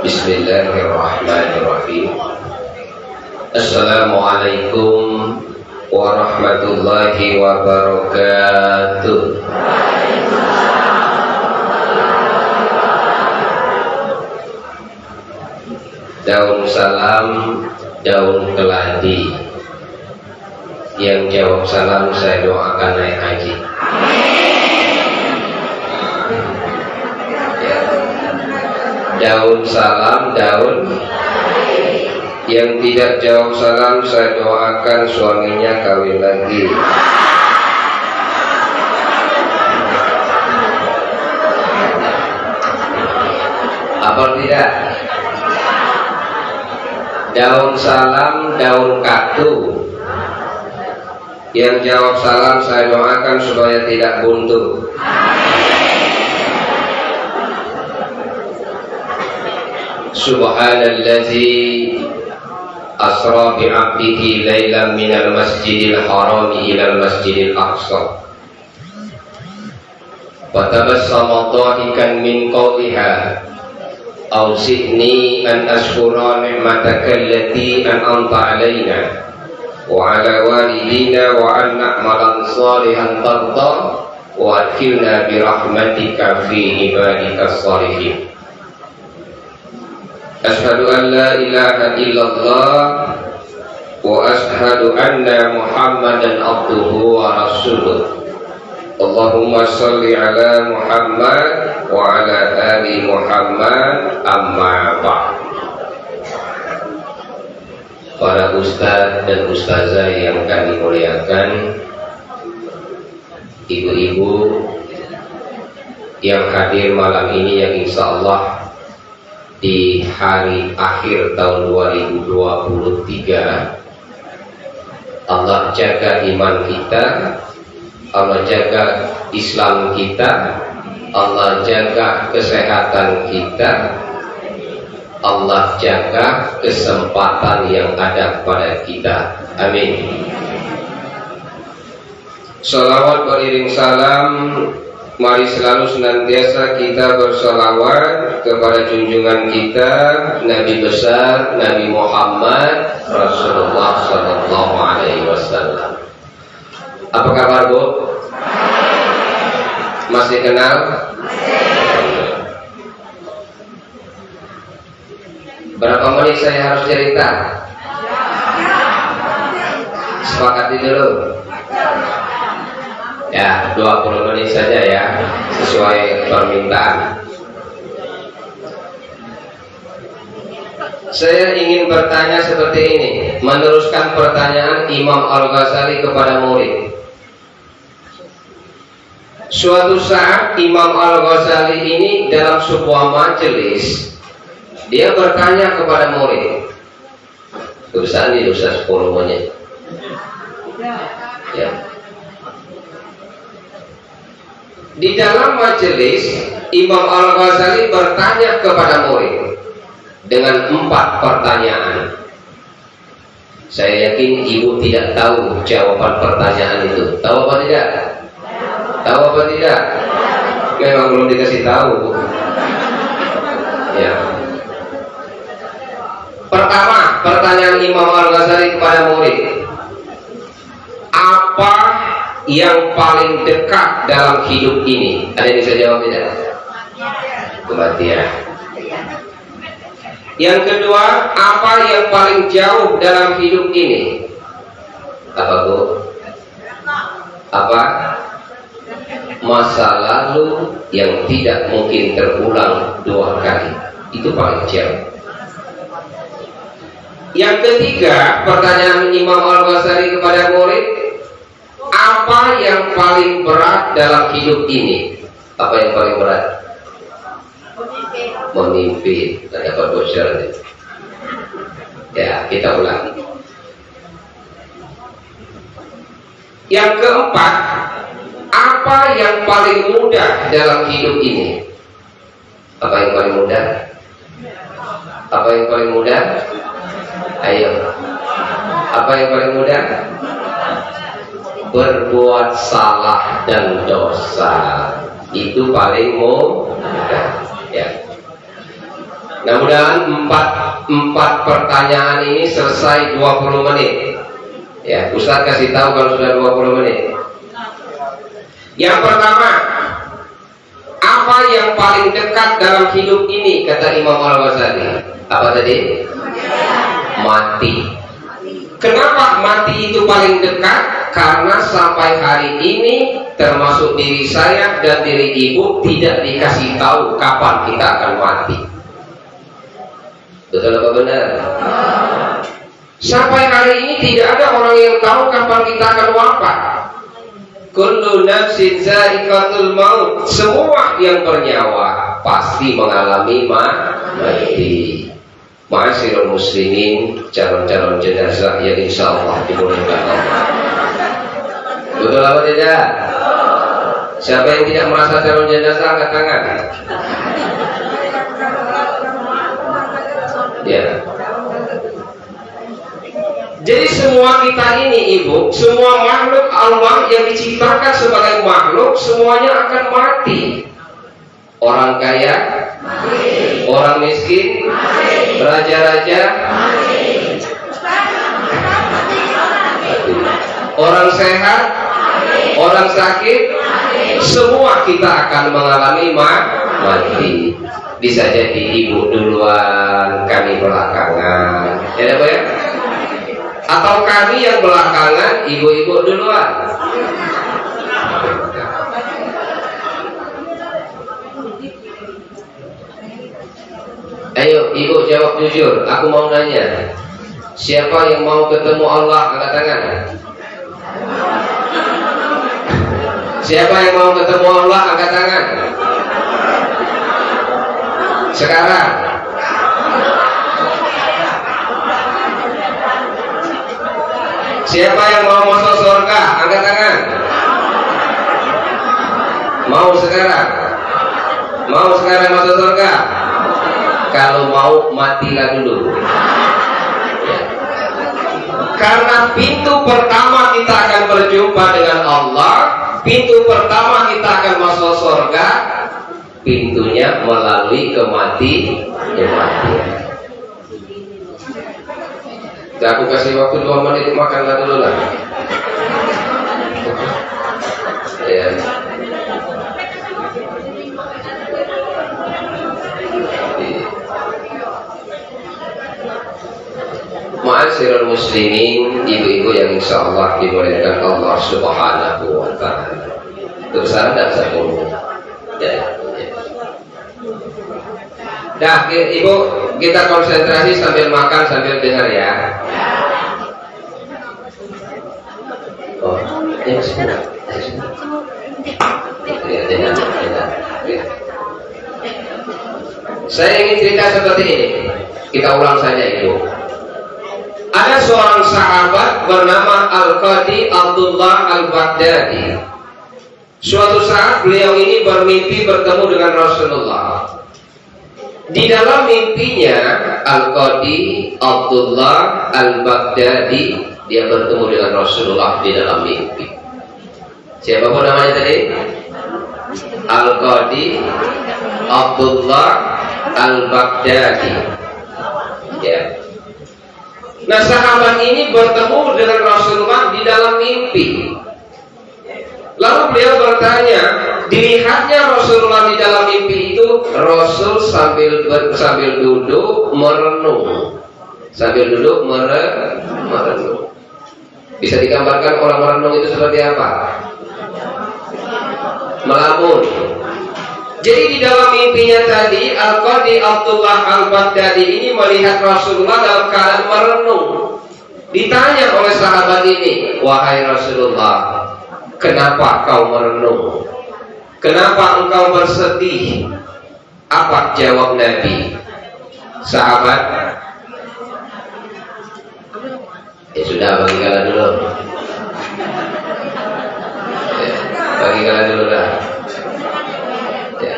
Bismillahirrahmanirrahim. Assalamualaikum warahmatullahi wabarakatuh. Daun salam, daun keladi. Yang jawab salam saya doakan naik haji. Daun salam, daun. Yang tidak jawab salam saya doakan suaminya kawin lagi. Apa tidak? Daun salam, daun katu. Yang jawab salam saya doakan supaya tidak buntu. Subhanallazi asra bi'abdihi laylan minal masjidil harami ilal masjidil aqsa. Fatabassama dhahikan min qawliha awzi'ni an ashkura ni'mataka allati an'amta alaina wa ala walidina wa an na'malan salihan tarda wa adkhilna bi rahmatika fi ibadikas salihin. Asyhadu an la ilaha illallah wa asyhadu anna Muhammadan abduhu wa rasuluh. Allahumma salli ala Muhammad wa ala ali Muhammad, amma ba'd. Para ustadz dan ustazah yang kami muliakan, ibu-ibu yang hadir malam ini yang insyaallah di hari akhir tahun 2023, Allah jaga iman kita, Allah jaga Islam kita, Allah jaga kesehatan kita, Allah jaga kesempatan yang ada pada kita. Amin. Salawat beriring salam, mari selalu senantiasa kita bersolawat kepada junjungan kita Nabi besar Nabi Muhammad Rasulullah Sallallahu Alaihi Wasallam. Apa kabar Bu? Masih kenal? Berapa menit saya harus cerita? Sepakati dulu. Ya, 20 menit saja ya, sesuai permintaan. Saya ingin bertanya seperti ini, meneruskan pertanyaan Imam Al-Ghazali kepada murid. Suatu saat Imam Al-Ghazali ini dalam sebuah majelis, dia bertanya kepada murid. Kebesaran ini Ustaz 10 menit. Ya. Di dalam majelis, Imam Al-Ghazali bertanya kepada murid dengan 4 pertanyaan. Saya yakin ibu tidak tahu jawaban pertanyaan itu. Tahu apa tidak? Tahu apa tidak? Memang belum dikasih tahu. Ya. Pertama, pertanyaan Imam Al-Ghazali kepada murid. Apa yang paling dekat dalam hidup ini? Ada yang bisa jawab tidak? Kematian. Yang kedua, apa yang paling jauh dalam hidup ini? Apa Bu? Apa? Masa lalu yang tidak mungkin terulang 2 kali. Itu paling jauh. Yang ketiga, pertanyaan Imam Al-Ghazali kepada murid, apa yang paling berat dalam hidup ini? Apa yang paling berat? Memimpin. Ada apa bocor? Ya, kita ulangi. Yang keempat, apa yang paling mudah dalam hidup ini? Apa yang paling mudah? Apa yang paling mudah? Ayo. Apa yang paling mudah? Berbuat salah dan dosa. Itu paling mudah. Ya. Mudah-mudahan empat pertanyaan ini selesai 20 menit. Ya, Ustaz kasih tahu kalau sudah 20 menit. Yang pertama, apa yang paling dekat dalam hidup ini, kata Imam Al-Ghazali? Apa tadi? Mati. Kenapa mati itu paling dekat? Karena sampai hari ini termasuk diri saya dan diri ibu tidak dikasih tahu kapan kita akan mati. Betul apa benar? Sampai hari ini tidak ada orang yang tahu kapan kita akan wafat. Kullu nafsin za'iqatul maut. Semua yang bernyawa pasti mengalami mati. Ma'asyiral muslimin, calon-calon jenazah yang insyaallah dimuliakan Allah. Betul apa tidak? Siapa yang tidak merasa calon jenazah angkat tangan. Ya. Jadi semua kita ini ibu, semua makhluk Allah yang diciptakan sebagai makhluk semuanya akan mati. Orang kaya, mati. Orang miskin, raja-raja, orang sehat, orang sakit, semua kita akan mengalami mati. Bisa jadi ibu duluan, kami belakangan, ya Pak ya? Atau kami yang belakangan, ibu-ibu duluan. Ayo ibu jawab jujur, aku mau nanya. Siapa yang mau ketemu Allah, angkat tangan. Siapa yang mau ketemu Allah, angkat tangan. Sekarang. Siapa yang mau masuk surga, angkat tangan. Mau sekarang? Mau sekarang masuk surga? Kalau mau matilah dulu. Karena pintu pertama kita akan berjumpa dengan Allah, pintu pertama kita akan masuk surga, pintunya melalui kematian. Aku kasih waktu 2 menit, makanlah dulu lah. Ya. Ma'asyiral muslimin, ibu-ibu yang insyaallah dimuliakan Allah Subhanahu wa ta'ala. Terus ada satu. Ya. Dah, ibu, kita konsentrasi sambil makan sambil dengar ya. Oh, ya semua. Ya, dengar. Saya ingin cerita seperti ini. Kita ulang saja ibu. Ada seorang sahabat bernama Al-Qadi Abdullah Al-Baghdadi. Suatu saat beliau ini bermimpi bertemu dengan Rasulullah. Di dalam mimpinya Al-Qadi Abdullah Al-Baghdadi, dia bertemu dengan Rasulullah di dalam mimpi. Siapa pun namanya tadi? Al-Qadi Abdullah Al-Baghdadi. Ya. Nah, sahabat ini bertemu dengan Rasulullah di dalam mimpi. Lalu beliau bertanya, dilihatnya Rasulullah di dalam mimpi itu, Rasul sambil duduk merenung. Sambil duduk merenung. Bisa digambarkan orang merenung itu seperti apa? Melamun. Jadi di dalam mimpinya tadi, Al-Qadi Abdullah Al-Baghdadi ini melihat Rasulullah dalam keadaan merenung. Ditanya oleh sahabat ini, wahai Rasulullah, kenapa kau merenung? Kenapa engkau bersedih? Apa jawab Nabi? Sahabat, ya sudah, bagi kalian dulu. Ya, bagi kalian dulu lah. Ya.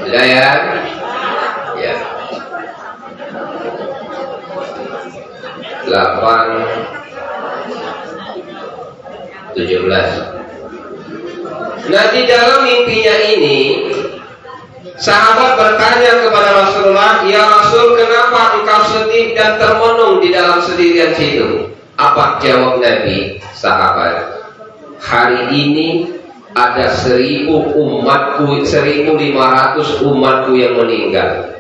Sudah ya? Ya. 8 17. Nah, di dalam mimpinya ini sahabat bertanya kepada Rasulullah, "Ya Rasul, kenapa engkau sedih dan termenung di dalam sendirian situ?" Apa jawab Nabi? Sahabat, hari ini ada 1.000 umatku, 1.500 umatku yang meninggal.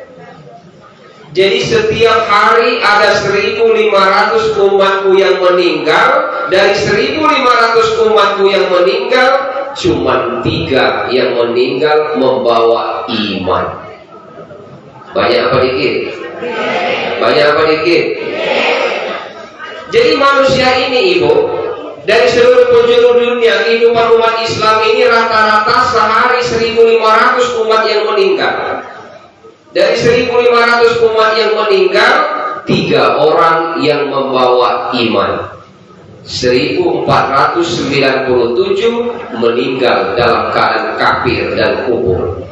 Jadi setiap hari ada 1.500 umatku yang meninggal. Dari 1.500 umatku yang meninggal, cuma 3 yang meninggal membawa iman. Banyak apa dikit? Banyak apa dikit? Jadi manusia ini, Ibu, dari seluruh penjuru dunia, kehidupan umat Islam ini rata-rata sehari 1.500 umat yang meninggal. Dari 1.500 umat yang meninggal, 3 orang yang membawa iman. 1.497 meninggal dalam keadaan kafir dan kubur.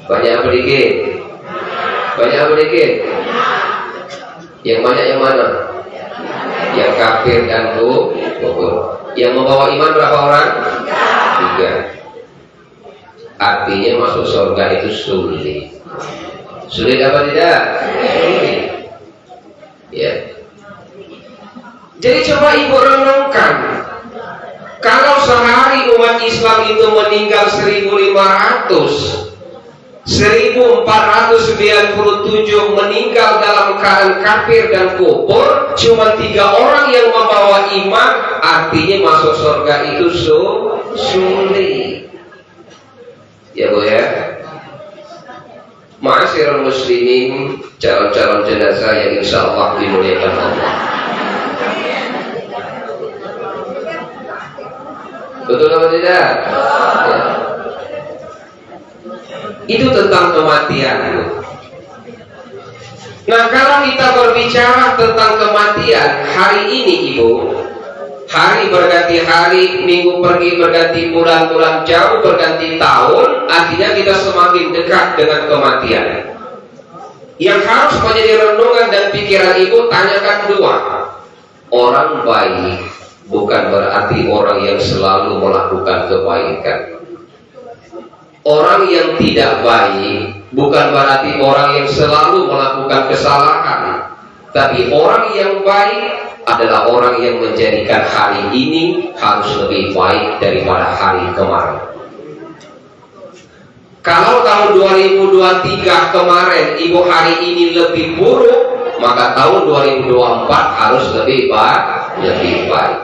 Banyak apa dikit? Banyak apa dikit? Yang banyak yang mana? Yang kafir dan kubur. Yang membawa iman berapa orang? 3. Artinya masuk surga itu sulit. Sulit apa tidak? Sulit. Ya. Jadi coba Ibu renungkan, kalau sehari umat Islam itu meninggal 1.500, 1.497 meninggal dalam keadaan kafir dan kubur, cuma 3 orang yang membawa iman, artinya masuk surga itu sulit. Ya Bu ya. Ma'asyiral muslimin, calon-calon jenazah yang insya Allah dimuliakan Allah. Betul atau tidak? Ya. Itu tentang kematian. Nah, kalau kita berbicara tentang kematian hari ini, Ibu, hari berganti hari, minggu pergi berganti bulan, bulan jauh berganti tahun, artinya kita semakin dekat dengan kematian. Yang harus menjadi renungan dan pikiran Ibu, tanyakan 2. Orang baik bukan berarti orang yang selalu melakukan kebaikan. Orang yang tidak baik bukan berarti orang yang selalu melakukan kesalahan. Tapi orang yang baik adalah orang yang menjadikan hari ini harus lebih baik daripada hari kemarin. Kalau tahun 2023 kemarin Ibu hari ini lebih buruk, maka tahun 2024 harus lebih baik.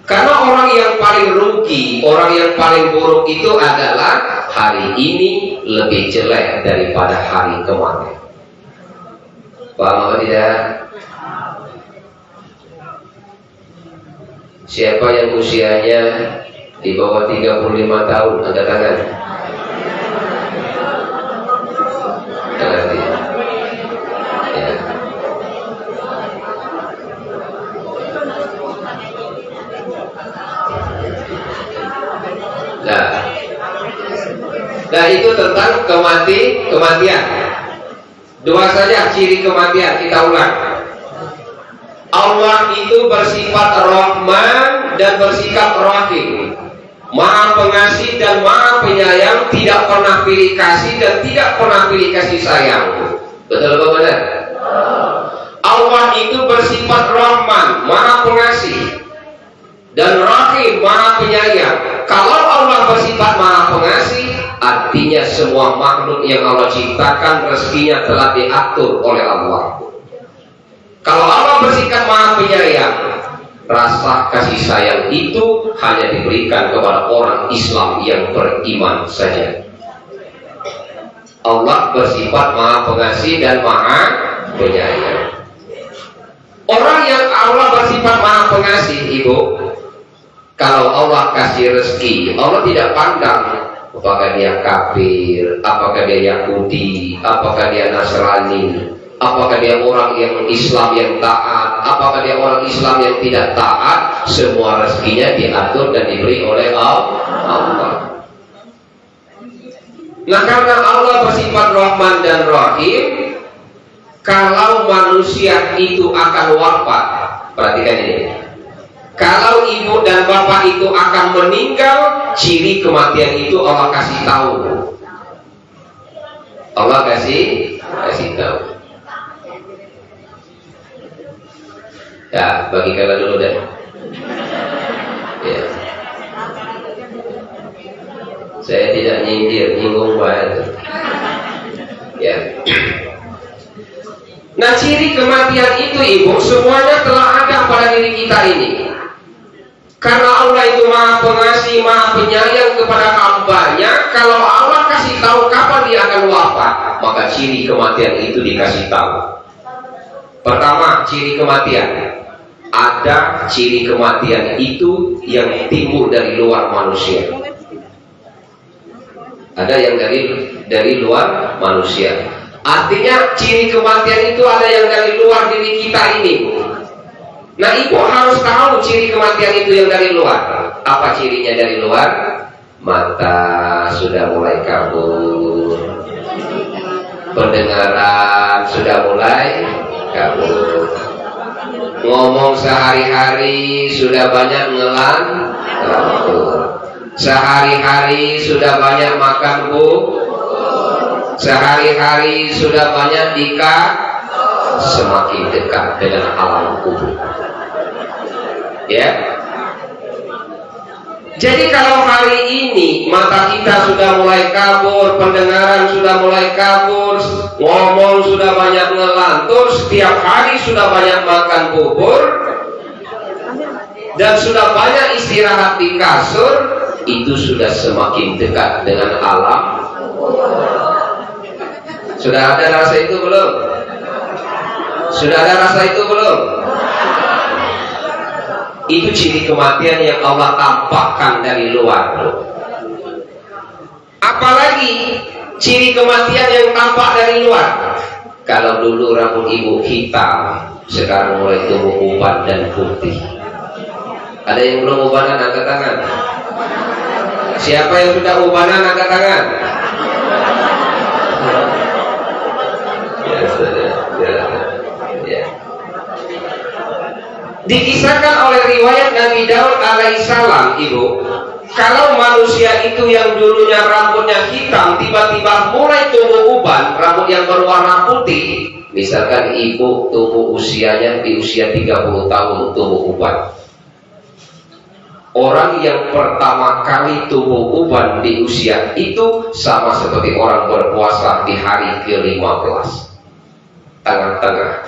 Karena orang yang paling rugi, orang yang paling buruk itu adalah hari ini lebih jelek daripada hari kemarin. Paham atau tidak? Siapa yang usianya di bawah 35 tahun? Angkat tangan. Ya. Nah itu tentang kematian. 2 saja ciri kematian, kita ulang. Allah itu bersifat Rahman dan bersikap Rahim, Maha Pengasih dan Maha Penyayang, tidak pernah pilih kasih dan tidak pernah pilih kasih sayang. Betul apa benar? Allah itu bersifat Rahman, Maha Pengasih, dan Rahim, Maha Penyayang. Kalau Allah bersifat Maha Pengasih, artinya semua makhluk yang Allah ciptakan rezekinya telah diatur oleh Allah. Kalau Allah bersikap Maha Penyayang, rasa kasih sayang itu hanya diberikan kepada orang Islam yang beriman saja. Allah bersifat Maha Pengasih dan Maha Penyayang. Orang yang Allah bersifat Maha Pengasih, Ibu, kalau Allah kasih rezeki, Allah tidak pandang apakah dia kafir, apakah dia Yahudi, apakah dia Nasrani, apakah dia orang yang Islam yang taat, apakah dia orang Islam yang tidak taat. Semua rezekinya diatur dan diberi oleh Allah. Nah, karena Allah bersifat Rahman dan Rahim, kalau manusia itu akan wafat, perhatikan ini, Kalau ibu dan bapak itu akan meninggal, ciri kematian itu Allah kasih tahu. Allah kasih tahu. Ya, bagi kalian dulu deh. Ya. Saya tidak nyindir, nyinggung banget. Ya. Nah, ciri kematian itu ibu semuanya telah ada pada diri kita ini. Karena Allah itu maha pengasih, maha penyayang kepada hambanya. Kalau Allah kasih tahu kapan dia akan wafat, maka ciri kematian itu dikasih tahu. Pertama, ciri kematian. Ada ciri kematian itu yang timbul dari luar manusia. Ada yang dari luar manusia. Artinya ciri kematian itu ada yang dari luar diri kita ini. Nah, ibu harus tahu ciri kematian itu yang dari luar. Apa cirinya dari luar? Mata sudah mulai kabur, pendengaran sudah mulai kabur, ngomong sehari-hari sudah banyak ngelantur, sehari-hari sudah banyak makan sehari-hari sudah banyak semakin dekat dengan alam kubur. Ya. Jadi kalau hari ini mata kita sudah mulai kabur, pendengaran sudah mulai kabur, ngomong sudah banyak ngelantur, setiap hari sudah banyak makan bubur, dan sudah banyak istirahat di kasur, itu sudah semakin dekat dengan alam. Sudah ada rasa itu belum? Sudah ada rasa itu belum? Itu ciri kematian yang Allah tampakkan dari luar. Apalagi ciri kematian yang tampak dari luar. Kalau dulu rambut ibu hitam, sekarang mulai tumbuh uban dan putih. Ada yang belum ubanan, angkat tangan. Siapa yang sudah ubanan, angkat tangan. Ya. Dikisahkan oleh riwayat Nabi Daud alaihissalam, ibu, kalau manusia itu yang dulunya rambutnya hitam tiba-tiba mulai tumbuh uban, rambut yang berwarna putih. Misalkan ibu tumbuh usianya di usia 30 tahun tumbuh uban. Orang yang pertama kali tumbuh uban di usia itu sama seperti orang berpuasa di hari ke-15, tengah-tengah.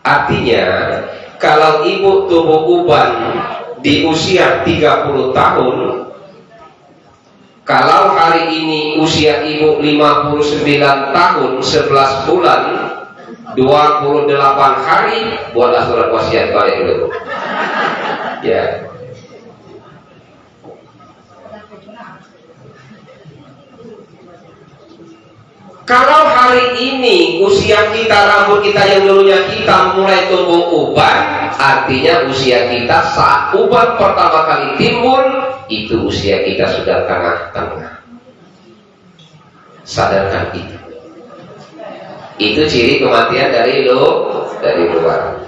Artinya kalau ibu tumbuh uban di usia 30 tahun, kalau hari ini usia ibu 59 tahun 11 bulan 28 hari, buatlah surat wasiat balik dulu. Ya. Kalau hari ini usia kita, rambut kita yang dulunya hitam mulai tumbuh uban, artinya usia kita saat uban pertama kali timbul, itu usia kita sudah tengah-tengah. Sadarkan itu. Itu ciri kematian dari luar.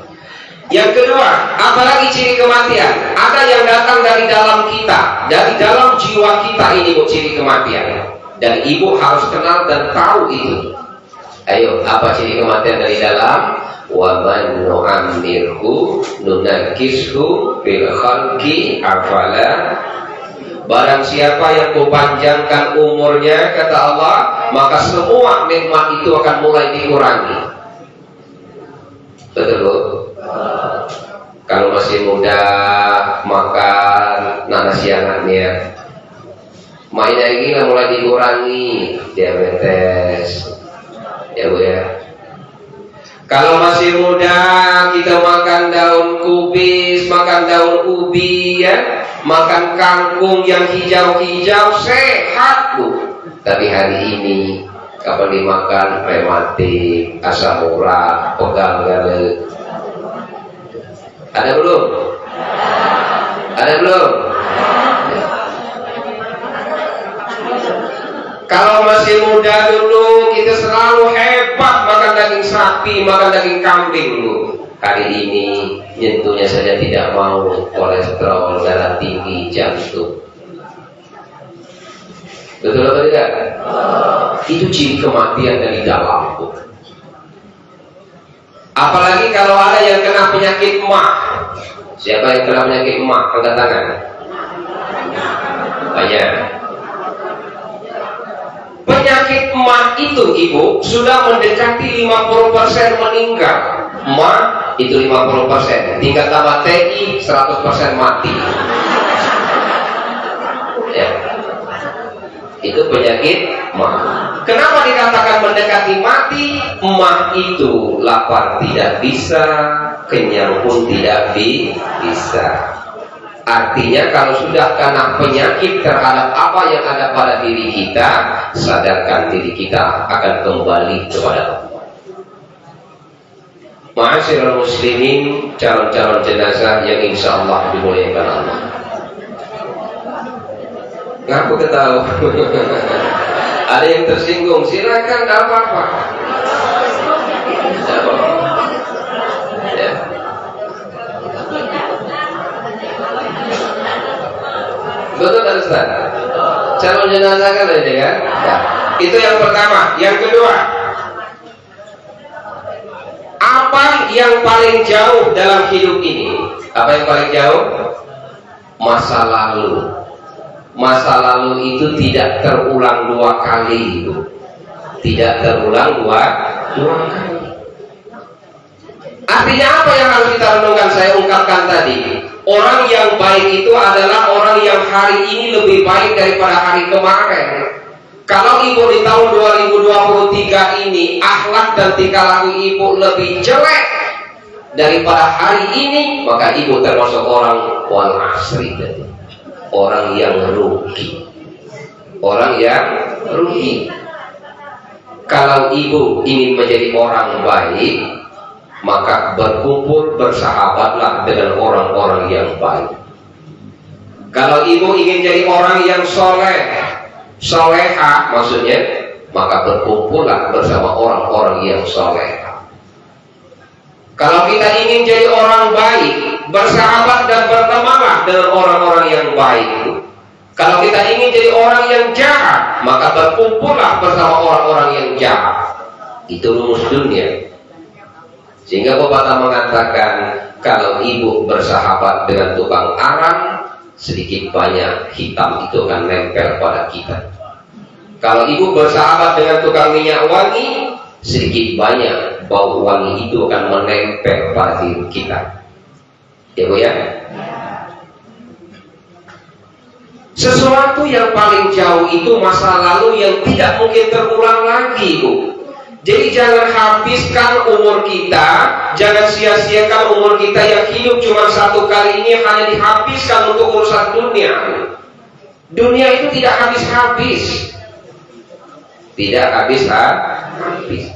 Yang kedua, apalagi ciri kematian? Ada yang datang dari dalam kita, dari dalam jiwa kita ini, bu, ciri kematian. Dan ibu harus kenal dan tahu itu. Ayo, apa ciri kematian dari dalam? Wa man nu'ammirhu nunakkishu fil khalqi afala. Barang siapa yang kupanjangkan umurnya, kata Allah, maka semua nikmat itu akan mulai dikurangi. Betul, Bu? Kalau masih muda makan nasi anaknya, mainnya ini mulai dikurangi, diabetes, ya Bu ya. Kalau masih muda kita makan daun kubis, makan daun ubi, ya, makan kangkung yang hijau-hijau, sehat, Bu. Tapi hari ini kapan dimakan rematik, asam urat, pegal galet. Ada belum? Ada belum? Kalau masih muda dulu kita selalu hebat makan daging sapi, makan daging kambing dulu. hari ini nyentuhnya saja tidak mau, kolesterol, darah tinggi, jantung. Betul atau tidak? Itu ciri kematian dari dalam. Apalagi kalau ada yang kena penyakit emah. Siapa yang kena penyakit emah? Angkat tangan. Banyak. Penyakit emah itu ibu sudah mendekati 50% meninggal. Emah itu 50%, tinggal tambah TI 100% mati. Ya. Itu penyakit emah. Kenapa dikatakan mendekati mati? Emah itu lapar tidak bisa, kenyang pun tidak bisa. Artinya kalau sudah kena penyakit terhadap apa yang ada pada diri kita, sadarkan diri kita akan kembali kepada Allah. Ma'asyiral muslimin, calon-calon jenazah yang insya Allah dimuliakan Allah. Ngaku ketahu. Ada yang tersinggung, silakan, tidak apa-apa. Ya. Betul kan Ustaz? Calon jenazah kan ada kan? Ya. Itu yang pertama. Yang kedua, apa yang paling jauh dalam hidup ini? Apa yang paling jauh? Masa lalu. Masa lalu itu tidak terulang dua kali itu. Tidak terulang dua kali. Artinya apa yang harus kita renungkan? Saya ungkapkan tadi. Orang yang baik itu adalah orang yang hari ini lebih baik daripada hari kemarin. Kalau ibu di tahun 2023 ini akhlak dan tingkah laku ibu lebih jelek daripada hari ini, maka ibu termasuk orang wal asri tadi. Orang yang rugi. Orang yang rugi. Kalau ibu ingin menjadi orang baik, maka berkumpul, bersahabatlah dengan orang-orang yang baik. Kalau ibu ingin jadi orang yang soleh, soleha maksudnya, maka berkumpullah bersama orang-orang yang soleha. Kalau kita ingin jadi orang baik, bersahabat dan bertemanlah dengan orang-orang yang baik. Kalau kita ingin jadi orang yang jahat, maka berkumpullah bersama orang-orang yang jahat. Itu rumus dunia. Sehingga pepatah mengatakan, kalau ibu bersahabat dengan tukang arang, sedikit banyak hitam itu akan nempel pada kita. Kalau ibu bersahabat dengan tukang minyak wangi, sedikit banyak bau wangi itu akan menempel pada diri kita. Ya Bu ya? Sesuatu yang paling jauh itu masa lalu yang tidak mungkin terulang lagi, Bu. Jadi jangan habiskan umur kita, jangan sia-siakan umur kita yang hidup cuma satu kali ini hanya dihabiskan untuk urusan dunia. Dunia itu tidak habis-habis. Tidak habis-habis.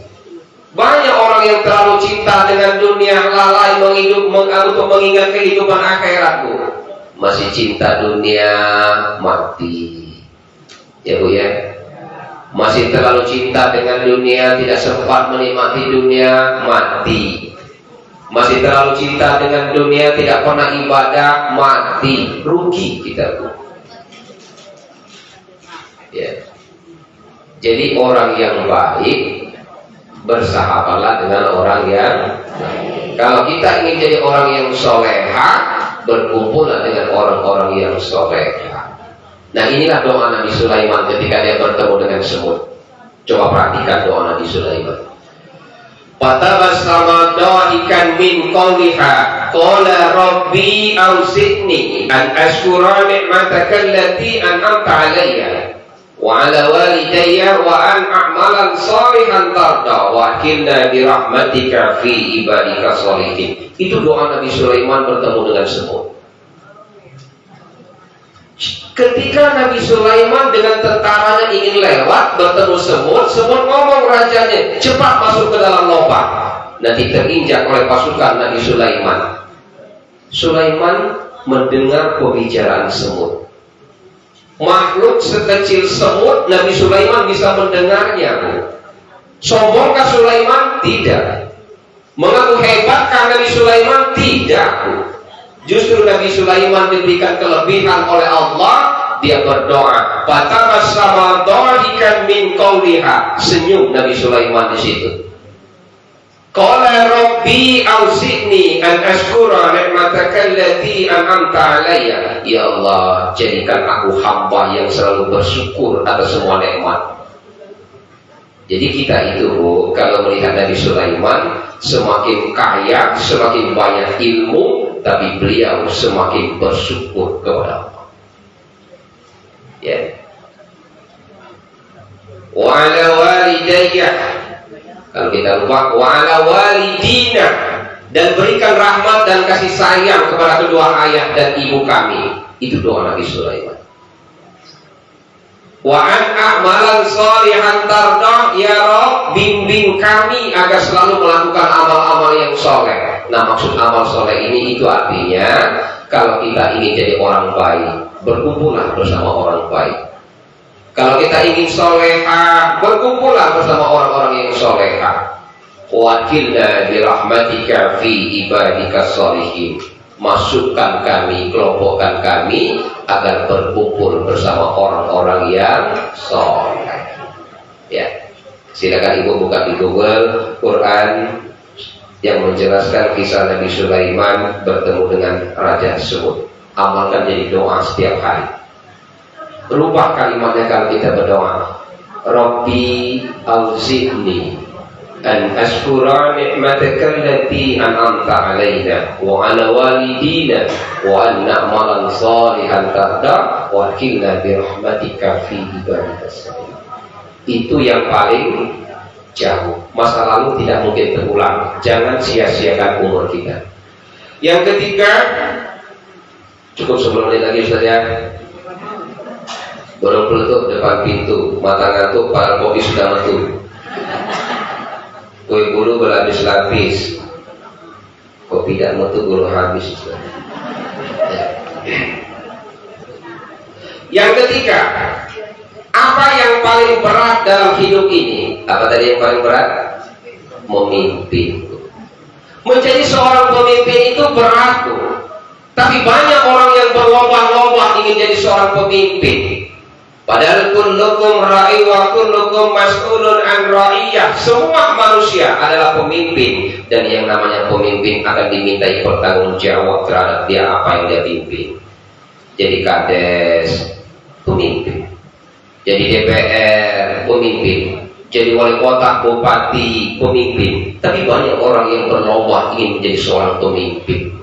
Banyak orang yang terlalu cinta dengan dunia, lalai untuk mengingat kehidupan akhirat, Bu. Masih cinta dunia, mati. Ya Bu ya? Masih terlalu cinta dengan dunia, tidak sempat menikmati dunia, mati. Masih terlalu cinta dengan dunia, tidak pernah ibadah, mati. Rugi kita, Bu. Ya. Jadi orang yang baik, bersahabatlah dengan orang yang baik. Kalau kita ingin jadi orang yang soleha, berkumpullah dengan orang-orang yang soleha. Nah inilah doa Nabi Sulaiman ketika dia bertemu dengan semut. Coba perhatikan doa Nabi Sulaiman. Fatabassama dahikan min qawliha qala rabbi awzidni an ashkura ni'mataka allati an'amta 'alayya wa 'ala walidayya wa an a'malan shalihan tarda wa akhilna bi rahmatika fi ibadika sholihin. Itu doa Nabi Sulaiman bertemu dengan semut. Ketika Nabi Sulaiman dengan tentaranya ingin lewat bertemu semut, semut ngomong rajanya, cepat masuk ke dalam lubang. Nanti terinjak oleh pasukan Nabi Sulaiman. Sulaiman mendengar pembicaraan semut. Makhluk sekecil semut, Nabi Sulaiman bisa mendengarnya. Sombongkah Sulaiman? Tidak. Mengaku hebat karena Nabi Sulaiman? Tidak. Justru Nabi Sulaiman diberikan kelebihan oleh Allah. Dia berdoa, fatabassama dhahikan min qawliha. Senyum Nabi Sulaiman di situ. Qala rabbi auzi'ni an ashkura ni'mataka allati an'amta 'alayya. Ya Allah, jadikan aku hamba yang selalu bersyukur atas semua nikmat. Jadi kita itu, kalau melihat Nabi Sulaiman, semakin kaya, semakin banyak ilmu, tapi beliau semakin bersyukur kepada Allah. Ya. Wa 'ala walidayya. Kalau kita lupa, wa 'ala walidina, dan berikan rahmat dan kasih sayang kepada kedua ayah dan ibu kami. Itu doa Nabi Sulaiman. Wa an a'malan sholihan tardah, ya Rabb, bimbing kami agar selalu melakukan amal-amal yang soleh. Nah, maksud amal soleh ini itu artinya kalau kita ingin jadi orang baik, berkumpullah bersama orang baik. Kalau kita ingin soleha, berkumpullah bersama orang-orang yang soleha. Wakilna birahmatika fi ibadika sholihin. Masukkan kami, kelompokkan kami agar berkumpul bersama orang-orang yang soleh. Ya, silakan ibu buka di Google Quran yang menjelaskan kisah Nabi Sulaiman bertemu dengan raja tersebut. Amalkan jadi doa setiap hari. Rubah kalimatnya kalau kita berdoa. Rabbi auzi'ni an ashkura ni'mataka allati an'amta 'alaina wa 'ala walidina wa an na'malan shalihan tarda wa qina bi rahmatika fi ibadika salihin. Itu yang paling jauh. Masa lalu tidak mungkin terulang. Jangan sia-siakan umur kita. Yang ketiga, cukup 10 menit lagi Ustaz ya. Belum peletuk depan pintu, mata ngantuk, para kopi sudah metu. Kue bulu berlapis lapis, kopi tidak metu bulu habis. Yang ketiga, apa yang paling berat dalam hidup ini? Apa tadi yang paling berat? Memimpin. Menjadi seorang pemimpin itu berat, tapi banyak orang yang berlomba-lomba ingin jadi seorang pemimpin. Padahal kullukum ra'i wa kullukum mas'ulun an ra'iyah. Semua manusia adalah pemimpin, dan yang namanya pemimpin akan dimintai pertanggungjawab terhadap dia apa yang dia pimpin. Jadi kades, pemimpin. Jadi DPR, pemimpin. Jadi wali kota, bupati, pemimpin. Tapi banyak orang yang berlomba ingin menjadi seorang pemimpin.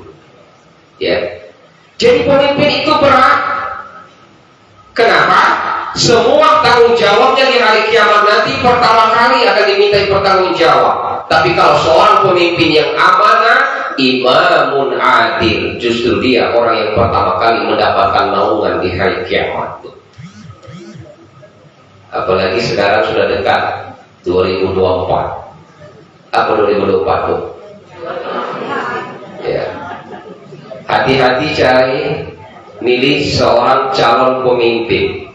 Ya. Jadi pemimpin itu berat. Kenapa? Semua tanggung jawabnya di hari kiamat nanti pertama kali akan dimintai pertanggung jawab. Tapi kalau seorang pemimpin yang amanah, imamun adil, justru dia orang yang pertama kali mendapatkan naungan di hari kiamat. Apalagi sekarang sudah dekat 2024. Apa 2024 tuh? Ya. Hati-hati cari milih seorang calon pemimpin.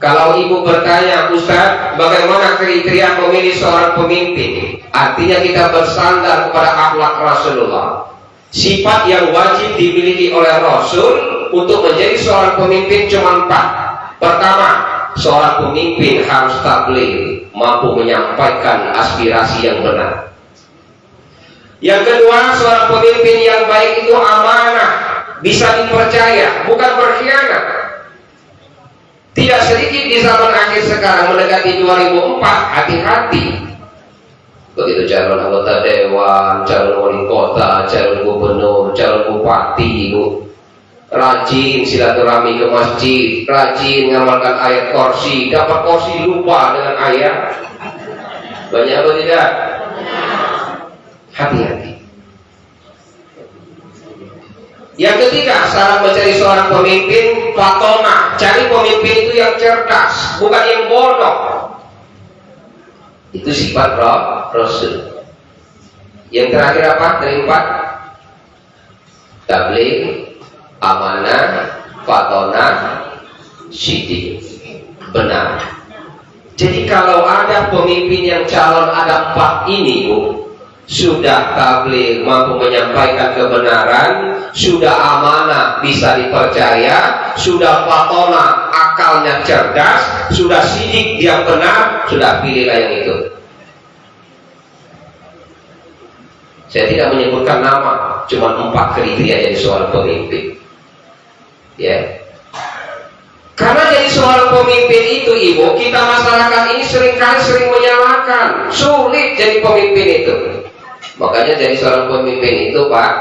Kalau ibu bertanya, Ustaz, bagaimana kriteria memilih seorang pemimpin? Artinya kita bersandar kepada akhlak Rasulullah. Sifat yang wajib dimiliki oleh Rasul untuk menjadi seorang pemimpin cuma 4. Pertama, seorang pemimpin harus tabligh, mampu menyampaikan aspirasi yang benar. Yang kedua, seorang pemimpin yang baik itu amanah, bisa dipercaya, bukan berkhianat. Tidak sedikit di zaman akhir sekarang mendekati 2004, hati-hati. Begitu calon anggota dewan, calon wali kota, calon gubernur, calon bupati, rajin silaturahmi ke masjid, rajin ngamalkan ayat kursi, dapat kursi lupa dengan ayat. Banyak apa tidak? Hati-hati. Yang ketiga, syarat mencari seorang pemimpin, fatona. Cari pemimpin itu yang cerdas, bukan yang bodoh. Itu sifat Rasul. Yang terakhir apa? Dari 4, tabligh, amanah, fatona, sidik, benar. Jadi kalau ada pemimpin yang calon ada 4 ini, Bu, sudah tabligh, mampu menyampaikan kebenaran, sudah amanah, bisa dipercaya, sudah fatona, akalnya cerdas, sudah sidik, dia benar, sudah pilihlah yang itu. Saya tidak menyebutkan nama, cuma 4 kriteria jadi seorang pemimpin. Ya. Karena jadi seorang pemimpin itu, Ibu, kita masyarakat ini sering menyalahkan, sulit jadi pemimpin itu. Makanya jadi seorang pemimpin itu, Pak,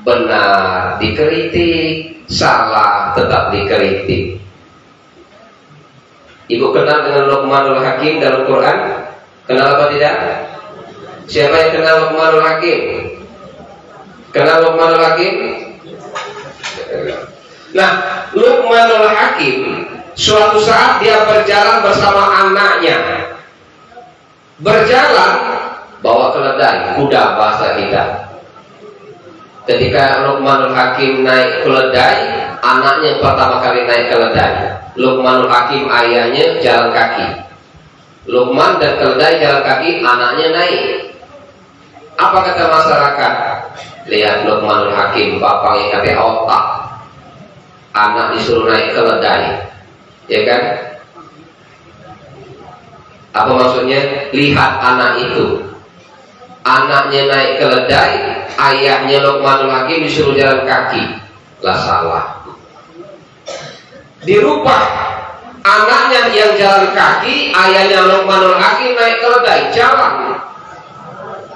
benar dikritik, salah tetap dikritik. Ibu kenal dengan Luqmanul Hakim dalam Quran? Kenal apa tidak? Siapa yang kenal Luqmanul Hakim? Kenal Luqmanul Hakim? Nah, Luqmanul Hakim suatu saat dia berjalan bersama anaknya. Berjalan bawa keledai, kuda bahasa kita. Ketika Luqmanul Hakim naik keledai, anaknya pertama kali naik keledai. Luqmanul Hakim ayahnya jalan kaki. Luqman dan keledai jalan kaki, anaknya naik. Apa kata masyarakat? Lihat Luqmanul Hakim, bapaknya kata otak. Anak disuruh naik keledai, ya kan? Apa maksudnya? Lihat anak itu, anaknya naik keledai, ayahnya Luqmanul Hakim disuruh jalan kaki, lah salah. Dirubah, anaknya yang jalan kaki, ayahnya Luqmanul Hakim naik keledai, jalan.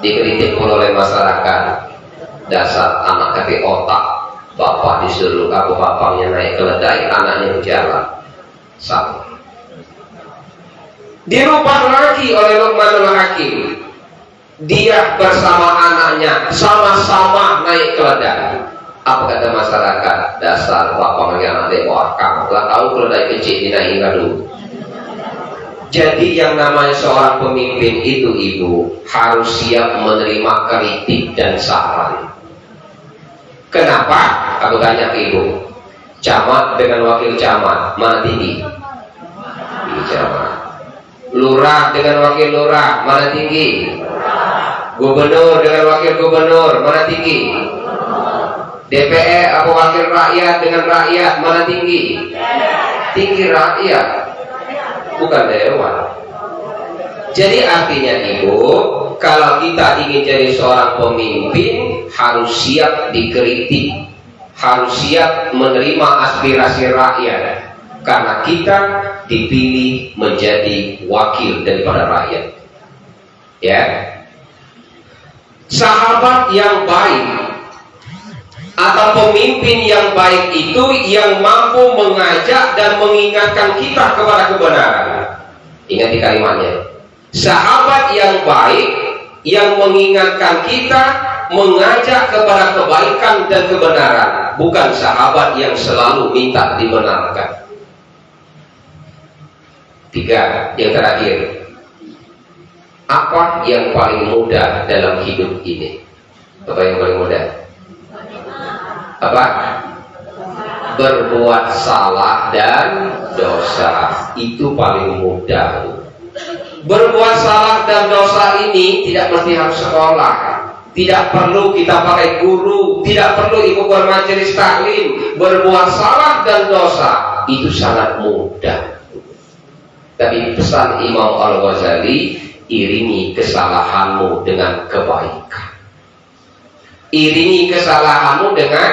Dikritik oleh masyarakat, dasar anak kaki otak. Bapak disuruh, aku bapaknya naik keledai, anaknya jalan, salah. Dirubah lagi oleh Luqmanul Hakim, dia bersama anaknya sama-sama naik keledai. Apa kata masyarakat? Dasar bapaknya anak dewa akal, lah tahu keledai kecil dinaikin dulu. Jadi yang namanya seorang pemimpin itu, Ibu, harus siap menerima kritik dan saran. Kenapa? Aku tanya ke Ibu, camat dengan wakil camat, mana tinggi? Tinggi camat. Lurah dengan wakil lurah, mana tinggi? Gubernur dengan wakil gubernur, mana tinggi? DPR atau wakil rakyat dengan rakyat, mana tinggi? Tinggi rakyat, bukan dewan. Jadi artinya, Ibu, kalau kita ingin jadi seorang pemimpin, harus siap dikritik, harus siap menerima aspirasi rakyat, karena kita dipilih menjadi wakil daripada rakyat. Ya, sahabat yang baik atau pemimpin yang baik itu yang mampu mengajak dan mengingatkan kita kepada kebenaran. Ingat di kalimatnya, sahabat yang baik yang mengingatkan kita, mengajak kepada kebaikan dan kebenaran, bukan sahabat yang selalu minta dibenarkan. 3, yang terakhir, apa yang paling mudah dalam hidup ini? Apa yang paling mudah? Apa? Berbuat salah dan dosa, itu paling mudah. Berbuat salah dan dosa ini tidak mesti harus sekolah, tidak perlu kita pakai guru, tidak perlu ikut bermajelis taklim. Berbuat salah dan dosa itu sangat mudah. Tapi pesan Imam Al-Ghazali, iringi kesalahanmu dengan kebaikan. Iringi kesalahanmu dengan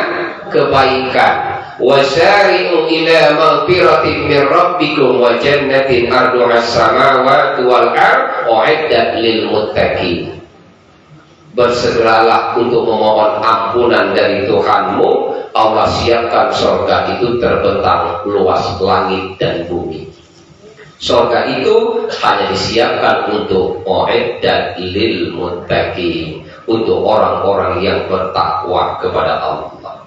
kebaikan. Wasari'u ila maghfiratin min rabbikum wa jannatin arduha as-samawati wal ardh u'iddat lil muttaqin. Bersegeralah untuk memohon ampunan dari Tuhanmu. Allah siapkan surga itu terbentang luas langit dan bumi. Surga itu hanya disiapkan untuk u'iddat lil muttaqin, untuk orang-orang yang bertakwa kepada Allah.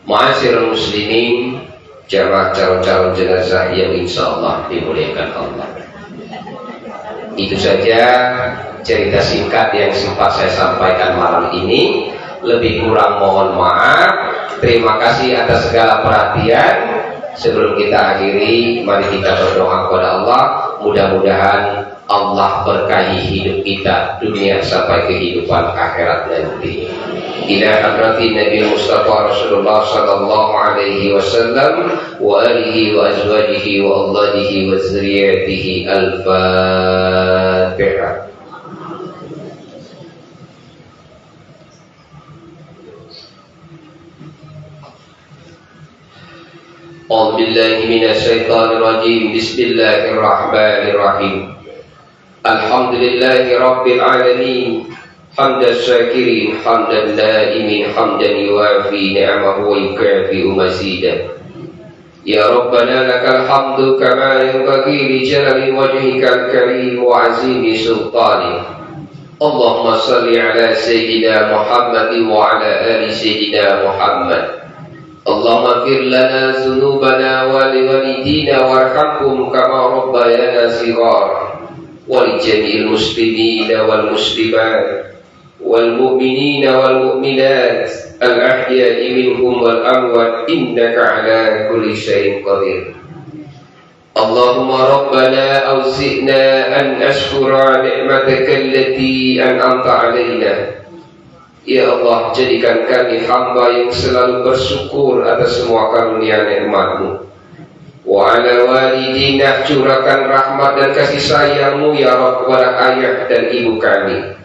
Ma'asyiral muslimin, jamaah calon-calon jenazah yang insyaallah dimuliakan Allah. Itu saja cerita singkat yang sempat saya sampaikan malam ini. Lebih kurang mohon maaf. Terima kasih atas segala perhatian. Sebelum kita akhiri, mari kita berdoa kepada Allah. Mudah-mudahan Allah berkahi hidup kita dunia sampai kehidupan akhirat nanti. Ila hadratin Nabi Mustafa Rasulullah sallallahu alaihi wasallam wa alihi wa azwajihi wa auladihi wa zurriyyatihi. Al-Fatihah. A'udzu billahi minasy syaithanir rajim. Bismillahirrahmanirrahim. Alhamdulillahi rabbil alamin. Hamdan syakirin, hamdan naimin, hamdan yuwafi ni'amahu wa yukafi'u mazidah. Ya Rabbana lakal hamdu kama yanbaghi li jalali wajhikal karim wa azimi sultanik. Allahumma salli ala sayyidina Muhammad wa ala ali sayyidina Muhammad. Allahumma ighfir lana dhunubana wa liwalidina warhamhum kama rabbayana shighara wa li jami'il muslimina wal muslimat والمؤمنين والمؤمنات الأحياء منهم والأموات إنك على كل شيء قدير. اللهم ربنا أوزئنا أن نشكر نعمتك التي أنعمت علينا. Ya Allah, jadikan kami hamba yang selalu bersyukur atas semua karunia nikmat-Mu. Wa ala walidina, curahkan rahmat dan kasih sayang-Mu ya Rabb kepada ayah dan ibu kami.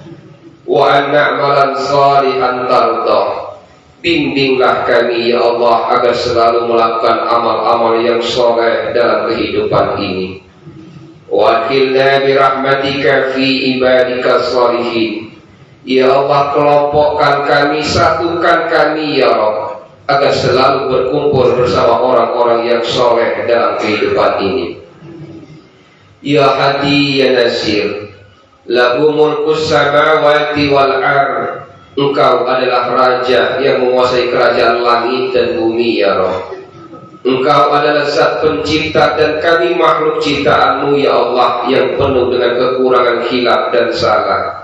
Wa an na'malan salihan tardah. Bimbinglah kami ya Allah agar selalu melakukan amal-amal yang soleh dalam kehidupan ini. Wa akhilna birahmatika fi ibadika sholihin. Ya Allah, kelompokkan kami, satukan kami ya Rabb agar selalu berkumpul bersama orang-orang yang soleh dalam kehidupan ini. Ya Hadi ya Nasir, lahu mulkus samawati wal ard. Engkau adalah raja yang menguasai kerajaan langit dan bumi ya Rabb. Engkau adalah zat pencipta dan kami makhluk ciptaan-Mu ya Allah yang penuh dengan kekurangan, khilaf dan salah.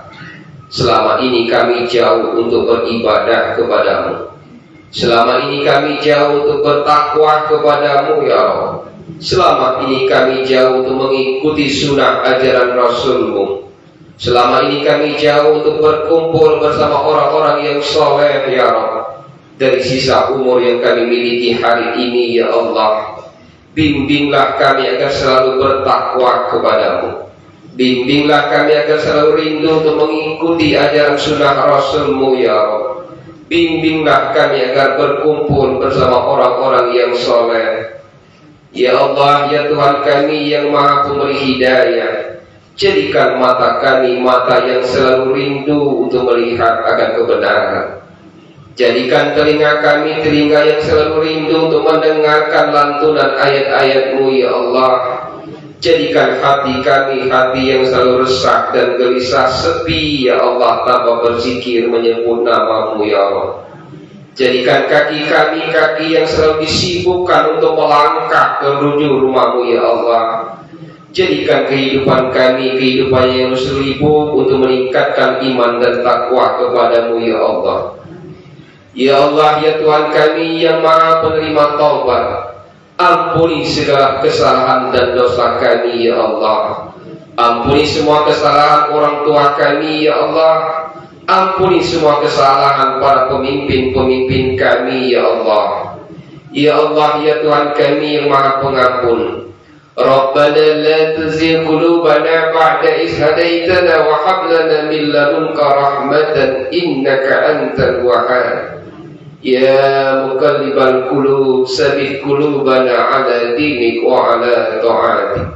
Selama ini kami jauh untuk beribadah kepada-Mu. Selama ini kami jauh untuk bertakwa kepada-Mu ya Rabb. Selama ini kami jauh untuk mengikuti sunnah ajaran Rasul-Mu. Selama ini kami jauh untuk berkumpul bersama orang-orang yang soleh ya Rabb. Dari sisa umur yang kami miliki hari ini ya Allah, bimbinglah kami agar selalu bertakwa kepada-Mu. Bimbinglah kami agar selalu rindu untuk mengikuti ajaran sunnah Rasul-Mu ya Rabb. Bimbinglah kami agar berkumpul bersama orang-orang yang soleh. Ya Allah, ya Tuhan kami yang maha pemberi hidayah, jadikan mata kami mata yang selalu rindu untuk melihat akan kebenaran. Jadikan telinga kami telinga yang selalu rindu untuk mendengarkan lantunan ayat-ayat-Mu ya Allah. Jadikan hati kami hati yang selalu resah dan gelisah, sepi ya Allah, tanpa berzikir menyebut nama-Mu ya Allah. Jadikan kaki kami kaki yang selalu disibukkan untuk melangkah ke menuju rumah-Mu ya Allah. Jadikan kehidupan kami kehidupan yang seribu untuk meningkatkan iman dan takwa kepada-Mu ya Allah. Ya Allah, ya Tuhan kami yang maha penerima taubat, ampuni segala kesalahan dan dosa kami ya Allah. Ampuni semua kesalahan orang tua kami ya Allah. Ampuni semua kesalahan para pemimpin-pemimpin kami ya Allah. Ya Allah, ya Tuhan kami yang maha pengampun. Rabbana la tuzigh qulubana ba'da idh hadaitana wa hab lana min ladunka rahmatan innaka antal wahhab. Ya muqallibal qulub sabbit qulubana ala dinik wa ala ta'atik.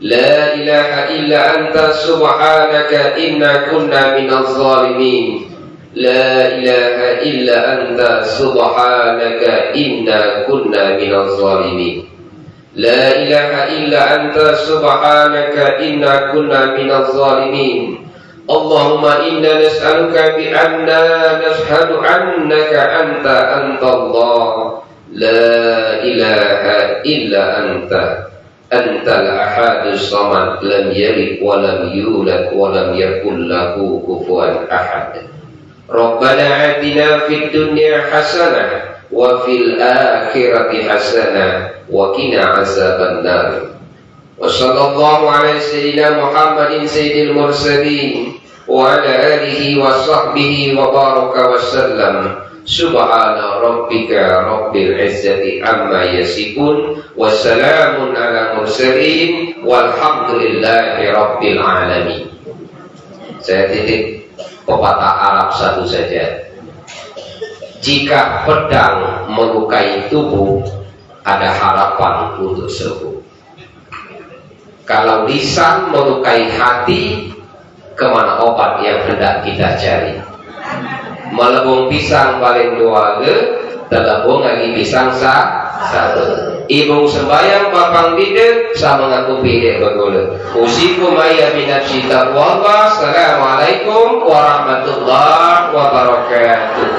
La ilaha illa anta subhanaka inna kunna minaz zalimin. La ilaha illa anta subhanaka inna kunna minaz zalimin. La ilaha illa anta subhanaka inna kunna minaz zalimin. Allahumma inna nas'aluka bi anna nashhadu annaka anta Allah. La ilaha illa anta antal ahadus samad lam yalid wa lam yulad wa lam yakul lahu kufuwan ahad. Rabbana atina fid dunya hasanah wa fil akhirati hasanah wa qina azabannar. Wa sallallahu ala sayyidina Muhammadin sayyidil mursalin wa ala alihi wa sahbihi wa baraka wa sallam. Subhana rabbika rabbil izzati amma yasifun wa salamun ala mursalin walhamdulillahi rabbil alamin. Saya titip pepatah Arab satu saja. Jika pedang melukai tubuh, ada harapan untuk sembuh. Kalau lisan melukai hati, kemana obat yang hendak kita cari? Melebung pisang paling dua ge, telebung lagi pisang satu. Ibu sembayang bapang bide, sama ngaku bide begule. Usikum ayya binafsi taqwallah. Assalamualaikum warahmatullahi wabarakatuh.